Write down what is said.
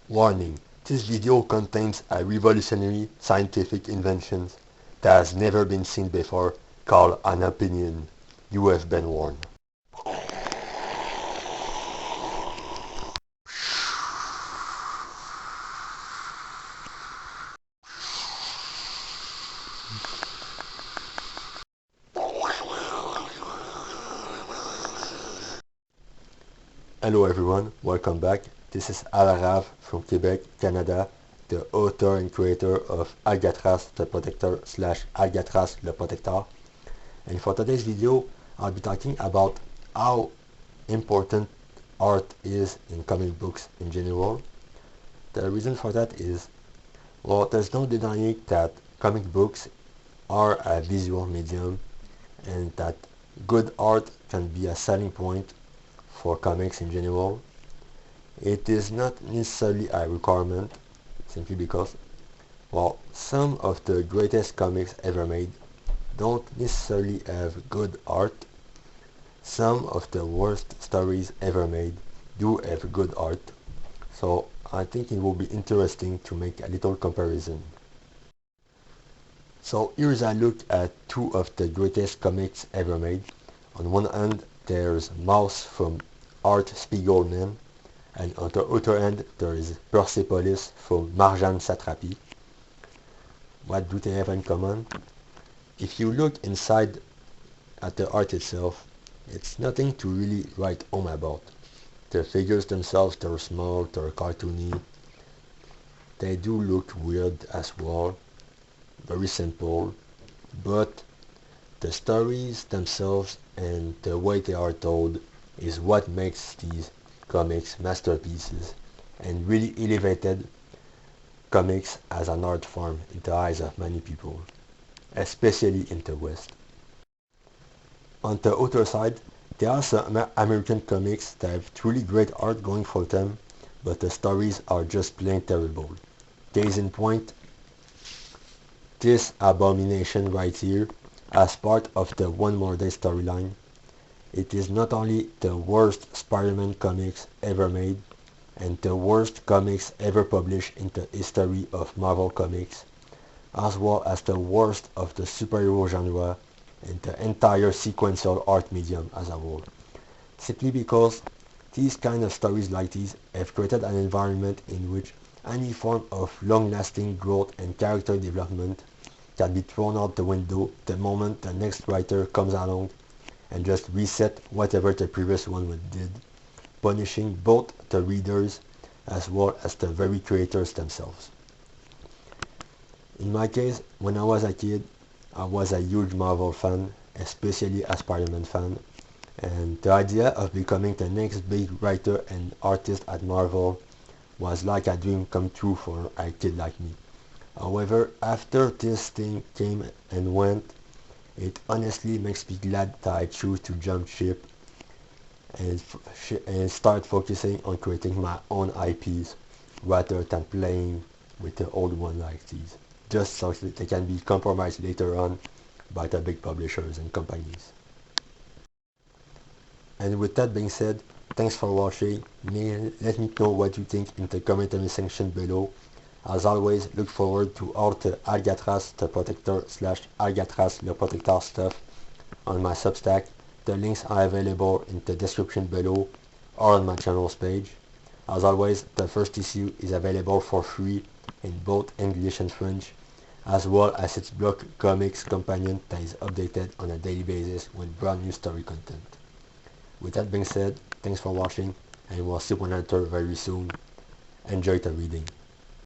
Warning: this video contains a revolutionary scientific invention that has never been seen before called an opinion. You have been warned. Hello everyone, welcome back. This is alrav from Quebec, Canada, the author and creator of Alcatraz the Protector / Alcatraz le Protecteur. And for today's video, I'll be talking about how important art is in comic books in general. The reason for that is, well, there's no denying that comic books are a visual medium and that good art can be a selling point for comics in general. It is not necessarily a requirement, simply because, well, some of the greatest comics ever made don't necessarily have good art. Some of the worst stories ever made do have good art. So I think it will be interesting to make a little comparison. So here's a look at two of the greatest comics ever made. On one hand, there's Mouse from Art Spiegelman, and on the other hand, there is Persepolis from Marjane Satrapi. What do they have in common? If you look inside at the art itself, it's nothing to really write home about. The figures themselves, they're small, they're cartoony. They do look weird as well, very simple, but the stories themselves and the way they are told is what makes these comics masterpieces and really elevated comics as an art form in the eyes of many people, especially in the West. On the other side, there are some American comics that have truly great art going for them, but the stories are just plain terrible. Case in point, this abomination right here, as part of the One More Day storyline. It is not only the worst Spider-Man comics ever made, and the worst comics ever published in the history of Marvel Comics, as well as the worst of the superhero genre and the entire sequential art medium as a whole. Simply because these kind of stories like these have created an environment in which any form of long-lasting growth and character development can be thrown out the window the moment the next writer comes along and just reset whatever the previous one did, punishing both the readers as well as the very creators themselves. In my case, when I was a kid, I was a huge Marvel fan, especially a Spider-Man fan, and the idea of becoming the next big writer and artist at Marvel was like a dream come true for a kid like me. However, after this thing came and went, it honestly makes me glad that I choose to jump ship and start focusing on creating my own IPs rather than playing with the old one like these, just so that they can be compromised later on by the big publishers and companies. And with that being said, thanks for watching. Let me know what you think in the commentary section below. As always, look forward to all the Alcatraz the Protector / Alcatraz le Protecteur stuff on my Substack. The links are available in the description below or on my channel's page. As always, the first issue is available for free in both English and French, as well as its block comics companion that is updated on a daily basis with brand new story content. With that being said, thanks for watching, and we'll see one another very soon. Enjoy the reading.